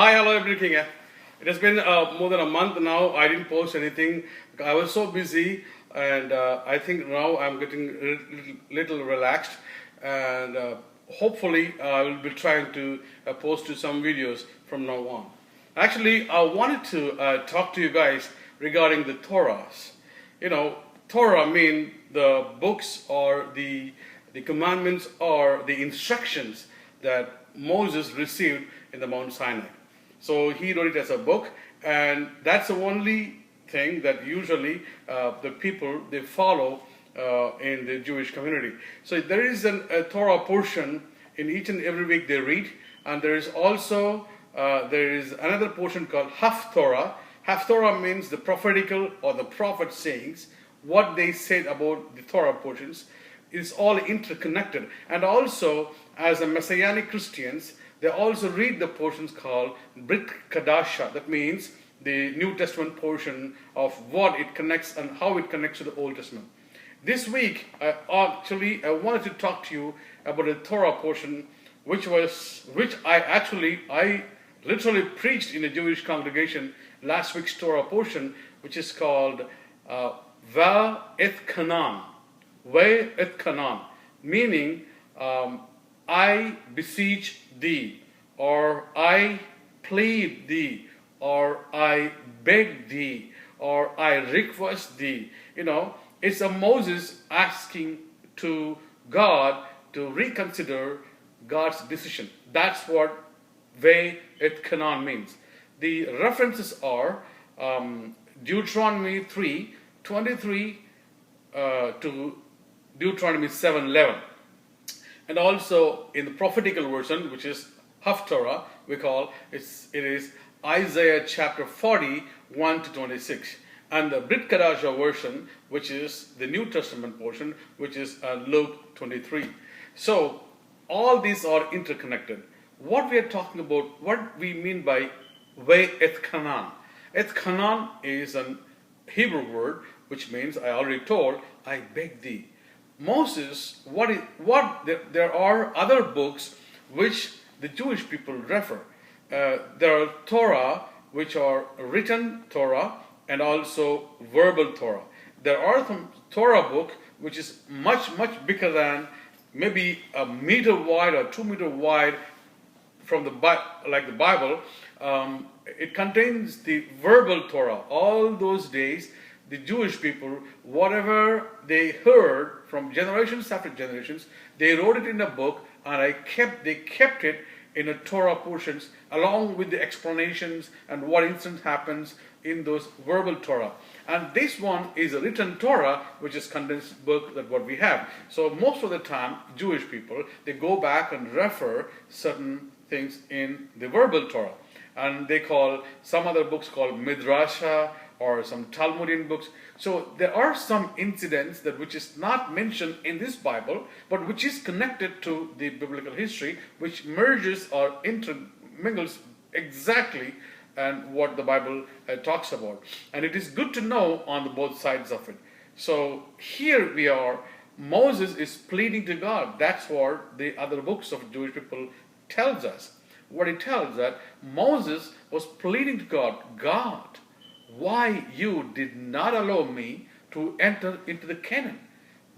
Hi, hello everything. It has been more than a month now. I didn't post anything. I was so busy, and I think now I'm getting a little relaxed, and hopefully I will be trying to post to some videos from now on. Actually, I wanted to talk to you guys regarding the Torahs. You know, Torah mean the books or the commandments or the instructions that Moses received in the Mount Sinai. So he wrote it as a book, and that's the only thing that usually the people they follow in the Jewish community. So there is a Torah portion in each and every week they read, and there is also there is another portion called Haftorah. Haftorah means the prophetical or the prophet sayings, what they said about the Torah portions is all interconnected. And also, as a Messianic Christians, they also read the portions called Brit Kadasha. That means the New Testament portion of what it connects and how it connects to the Old Testament. This week, I wanted to talk to you about the Torah portion, which I literally preached in a Jewish congregation last week's Torah portion, which is called Va et Kanan. Ve et Kanan, meaning I beseech thee, or I plead thee, or I beg thee, or I request thee. You know, it's a Moses asking to God to reconsider God's decision. That's what Ve et Kanan means. The references are Deuteronomy 3:23 to Deuteronomy 7:11. And also in the prophetical version, which is Haftorah, it is Isaiah chapter 40:1-26. And the Brit Kadasha version, which is the New Testament portion, which is Luke 23. So all these are interconnected. What we are talking about, what we mean by Ve et Kanan. Et Kanan is a Hebrew word which means, I already told, I beg thee. Moses, there are other books which the Jewish people refer. There are Torah, which are written Torah, and also verbal Torah. There are some Torah book which is much bigger than maybe a meter wide or 2 meter wide from the Bible. It contains the verbal Torah. All those days, the Jewish people, whatever they heard from generations after generations, they wrote it in a book, and they kept it in a Torah portions along with the explanations and what instance happens in those verbal Torah. And this one is a written Torah, which is condensed book that what we have. So most of the time, Jewish people, they go back and refer certain things in the verbal Torah. And they call some other books called Midrasha, or some Talmudian books. So there are some incidents that which is not mentioned in this Bible, but which is connected to the biblical history, which merges or intermingles exactly and what the Bible talks about. And it is good to know on the both sides of it. So here we are, Moses is pleading to God. That's what the other books of Jewish people tells us. What it tells that Moses was pleading to God, God, why you did not allow me to enter into the Canaan.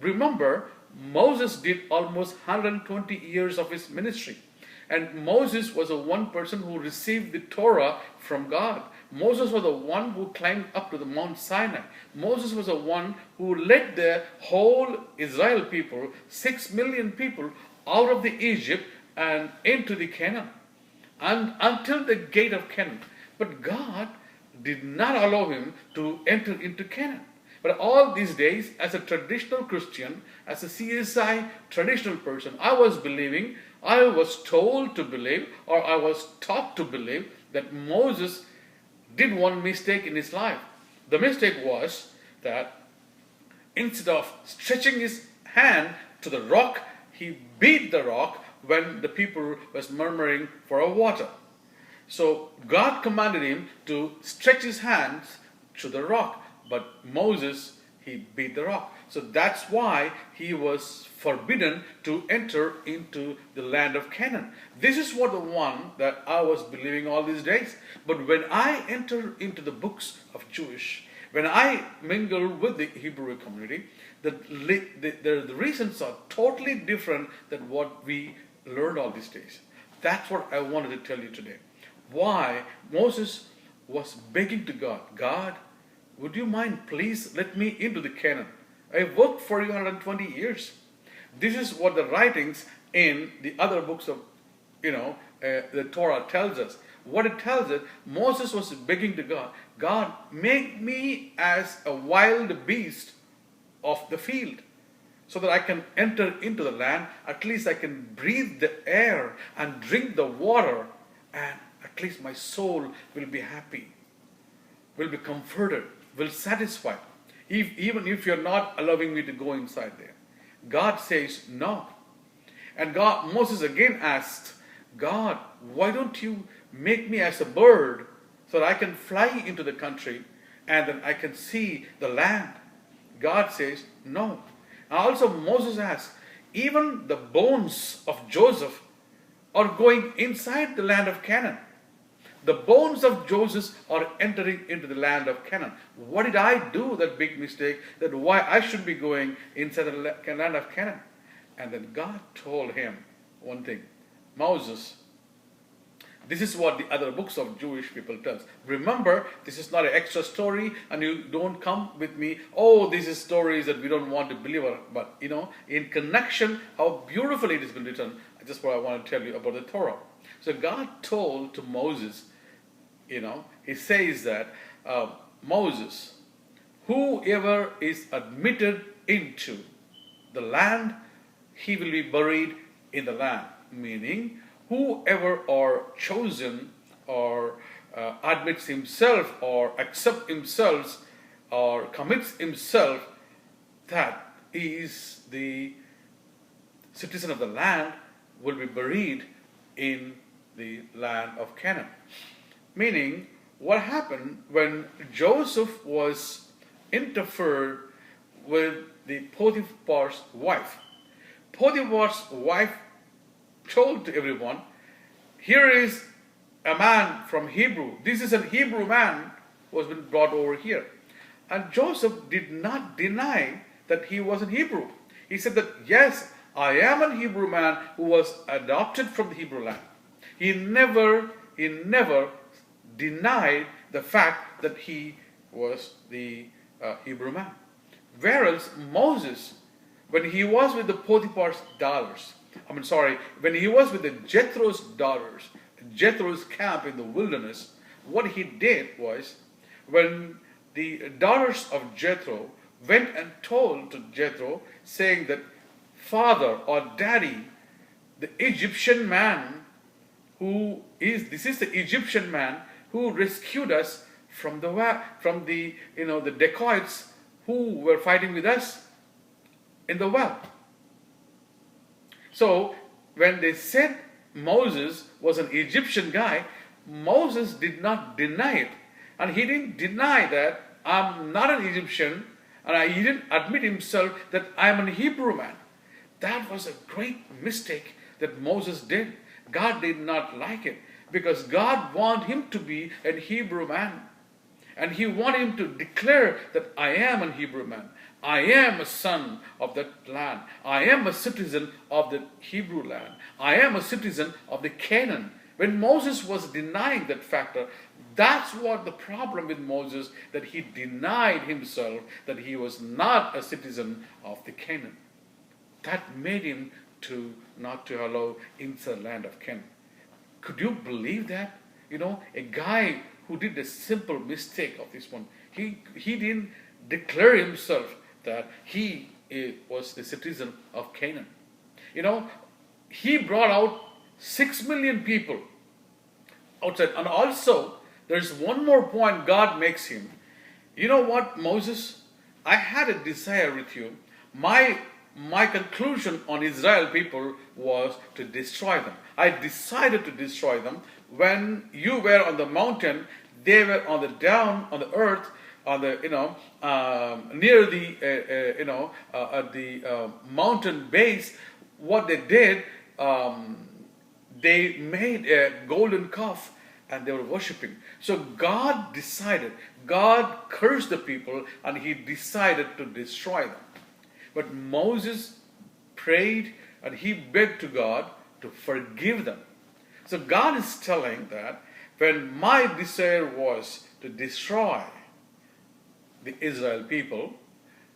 Remember, Moses did almost 120 years of his ministry. And Moses was the one person who received the Torah from God. Moses was the one who climbed up to the Mount Sinai. Moses was the one who led the whole Israel people, 6 million people, out of the Egypt and into the Canaan. And until the gate of Canaan. But God did not allow him to enter into Canaan. But all these days, as a traditional Christian, as a CSI traditional person, I was told to believe, or I was taught to believe, that Moses did one mistake in his life. The mistake was that instead of stretching his hand to the rock, he beat the rock when the people was murmuring for a water. So God commanded him to stretch his hands to the rock, but Moses, he beat the rock. So that's why he was forbidden to enter into the land of Canaan. This is what the one that I was believing all these days. But when I enter into the books of Jewish, when I mingle with the Hebrew community, the reasons are totally different than what we learned all these days. That's what I wanted to tell you today. Why Moses was begging to God, God, would you mind please let me into the Canaan? I worked for you 120 years. This is what the writings in the other books of, the Torah tells us. What it tells us, Moses was begging to God, God, make me as a wild beast of the field so that I can enter into the land. At least I can breathe the air and drink the water, and at least my soul will be happy, will be comforted, will satisfy. Even if you're not allowing me to go inside there. God says no. And Moses again asked, God, why don't you make me as a bird so that I can fly into the country and then I can see the land? God says no. And also Moses asked, even the bones of Joseph are going inside the land of Canaan. The bones of Joseph are entering into the land of Canaan. What did I do, that big mistake, that why I should be going inside the land of Canaan? And then God told him one thing. Moses, this is what the other books of Jewish people tell us. Remember, this is not an extra story, and you don't come with me, oh, this is stories that we don't want to believe. But, in connection, how beautifully it has been written, just what I want to tell you about the Torah. So God told to Moses, he says that, Moses, whoever is admitted into the land, he will be buried in the land. Meaning, whoever are chosen or admits himself or accepts himself or commits himself that he is the citizen of the land will be buried in the land of Canaan. Meaning, what happened when Joseph was interfered with the Potiphar's wife? Potiphar's wife told to everyone, here is a man from Hebrew. This is a Hebrew man who has been brought over here. And Joseph did not deny that he was a Hebrew. He said that, yes, I am a Hebrew man who was adopted from the Hebrew land. He never denied the fact that he was the Hebrew man. Whereas Moses, when he was with the Potiphar's daughters, when he was with the Jethro's daughters, Jethro's camp in the wilderness, what he did was, when the daughters of Jethro went and told to Jethro, saying that, Father or Daddy, the Egyptian man this is the Egyptian man who rescued us from the dacoits who were fighting with us in the well. So when they said Moses was an Egyptian guy, Moses did not deny it. And he didn't deny that I'm not an Egyptian, and he didn't admit himself that I'm a Hebrew man. That was a great mistake that Moses did. God did not like it, because God wanted him to be a Hebrew man. And he wanted him to declare that I am a Hebrew man. I am a son of that land. I am a citizen of the Hebrew land. I am a citizen of the Canaan. When Moses was denying that factor, that's what the problem with Moses, that he denied himself that he was not a citizen of the Canaan. That made him not to allow into the land of Canaan. Could you believe that? A guy who did a simple mistake of this one, he didn't declare himself that he was the citizen of Canaan. He brought out 6 million people outside. And also, there's one more point God makes him. You know what, Moses? I had a desire with you. My conclusion on Israel people was to destroy them. I decided to destroy them. When you were on the mountain, they were on the earth, on the near the at the mountain base, what they did, they made a golden calf and they were worshiping. So God cursed the people, and he decided to destroy them. But Moses prayed and he begged to God to forgive them. So God is telling that when my desire was to destroy the Israel people,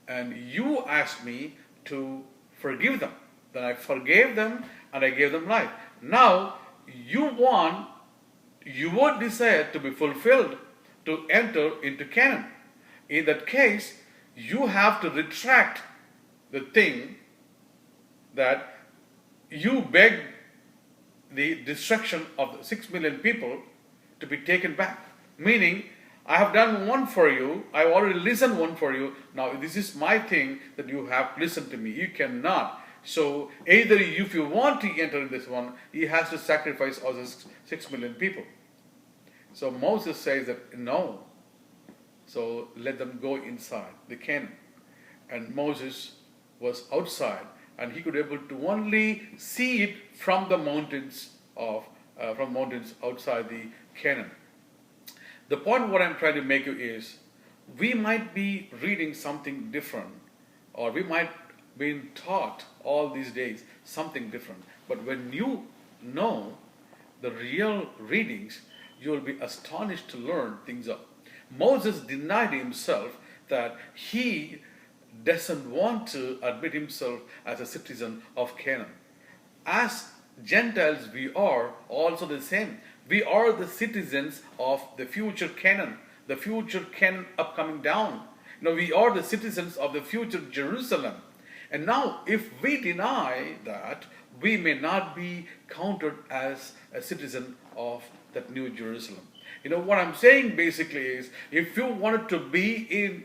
and you asked me to forgive them, then I forgave them and I gave them life. Now you want your desire to be fulfilled, to enter into Canaan. In that case, you have to retract the thing that you begged the destruction of the 6 million people to be taken back. Meaning, I have done one for you, I have already listened one for you, now this is my thing that you have listened to me. You cannot. So either if you want to enter in this one, he has to sacrifice all those 6 million people. So Moses says that no. So let them go inside the Canaan. And Moses was outside, and he could able to only see it from the mountains outside the Canaan. The point what I'm trying to make you is, we might be reading something different, or we might be taught all these days something different. But when you know the real readings, you will be astonished to learn things up. Moses denied himself that he doesn't want to admit himself as a citizen of Canaan. As Gentiles, we are also the same. We are the citizens of the future Canaan, the future Canaan upcoming down. We are the citizens of the future Jerusalem. And now, if we deny that, we may not be counted as a citizen of that new Jerusalem. What I'm saying basically is, if you wanted to be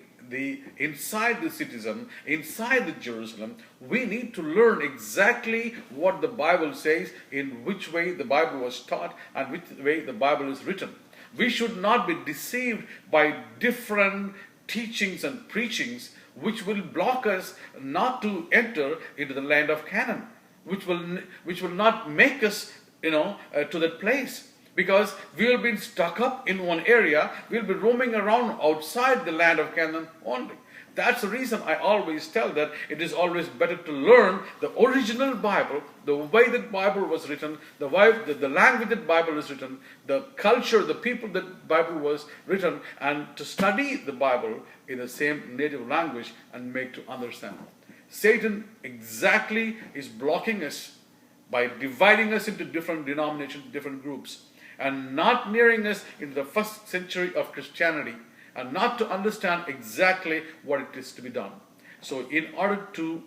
inside the citizen, inside the Jerusalem, we need to learn exactly what the Bible says, in which way the Bible was taught, and which way the Bible is written. We should not be deceived by different teachings and preachings which will block us not to enter into the land of Canaan, which will not make us to that place. Because we will be stuck up in one area, we will be roaming around outside the land of Canaan only. That's the reason I always tell that it is always better to learn the original Bible, the way that Bible was written, the language that Bible is written, the culture, the people that Bible was written, and to study the Bible in the same native language and make to understand. Satan exactly is blocking us by dividing us into different denominations, different groups, and not nearing us into the first century of Christianity, and not to understand exactly what it is to be done. So in order to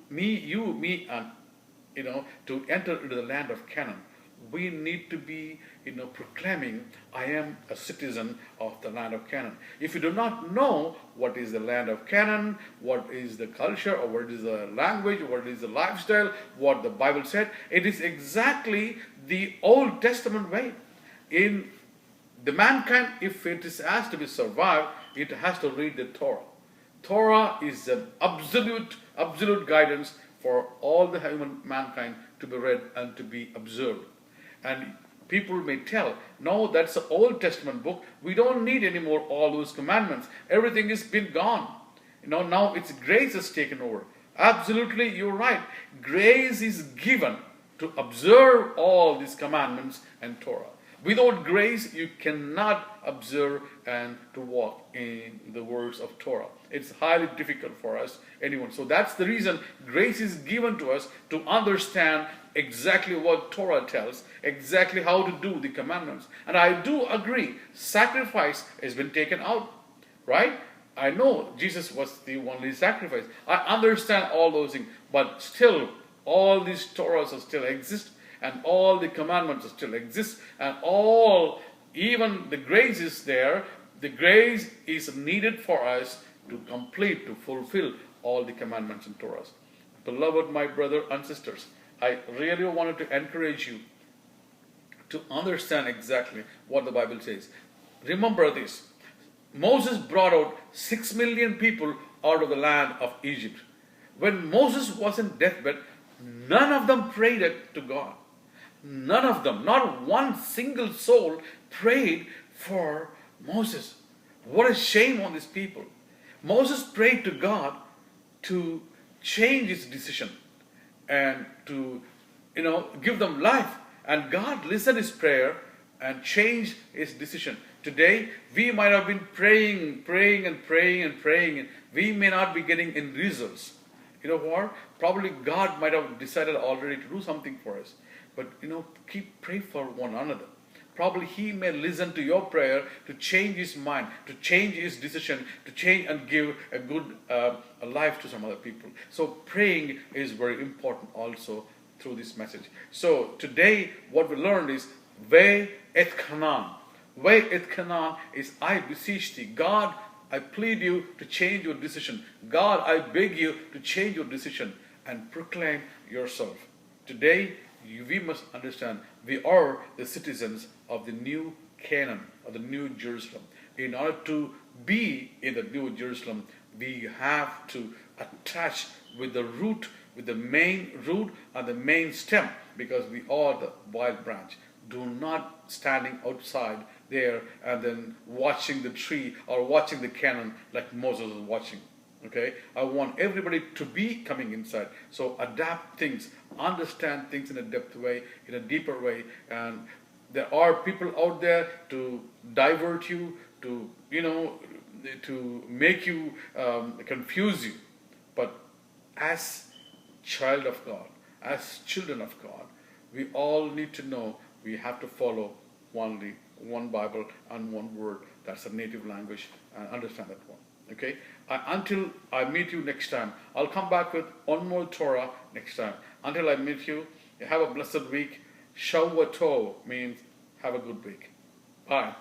to enter into the land of Canaan, we need to be proclaiming, I am a citizen of the land of Canaan. If you do not know what is the land of Canaan, what is the culture, or what is the language, what is the lifestyle, what the Bible said, it is exactly the Old Testament way. In the mankind, if it is has to be survived, it has to read the Torah. Torah is an absolute guidance for all the human mankind to be read and to be observed. And people may tell, no, that's the Old Testament book. We don't need anymore all those commandments. Everything has been gone. Now it's grace has taken over. Absolutely, you're right. Grace is given to observe all these commandments and Torah. Without grace, you cannot observe and to walk in the words of Torah. It's highly difficult for us, anyone. So that's the reason grace is given to us, to understand exactly what Torah tells, exactly how to do the commandments. And I do agree, sacrifice has been taken out, right? I know Jesus was the only sacrifice. I understand all those things, but still, all these Torahs still exist, and all the commandments still exist, and even the grace is there. The grace is needed for us to complete, to fulfill all the commandments and Torahs. Beloved, my brother and sisters, I really wanted to encourage you to understand exactly what the Bible says. Remember this, Moses brought out 6 million people out of the land of Egypt. When Moses was in deathbed, none of them prayed to God. None of them, not one single soul prayed for Moses. What a shame on these people. Moses prayed to God to change his decision and to, give them life. And God listened his prayer and changed his decision. Today, we might have been praying, and we may not be getting any results. You know what? Probably God might have decided already to do something for us. But, keep praying for one another. Probably He may listen to your prayer to change His mind, to change His decision, to change and give a good life to some other people. So praying is very important also through this message. So today what we learned is Ve et Canaan. Ve et Canaan is I beseech thee. God, I plead you to change your decision. God, I beg you to change your decision and proclaim yourself. Today, we must understand we are the citizens of the new Canaan, of the new Jerusalem. In order to be in the new Jerusalem, we have to attach with the root, with the main root and the main stem, because we are the wild branch. Do not standing outside there and then watching the tree or watching the Canaan like Moses was watching. Okay, I want everybody to be coming inside. So adapt things, understand things in a depth way, in a deeper way. And there are people out there to divert you, to to make you confuse you. But as child of God, as children of God, we all need to know we have to follow only one Bible and one word. That's a native language, and understand that one. Okay? Until I meet you next time, I'll come back with one more Torah next time. Until I meet you, have a blessed week. Shavua Tov means have a good week. Bye.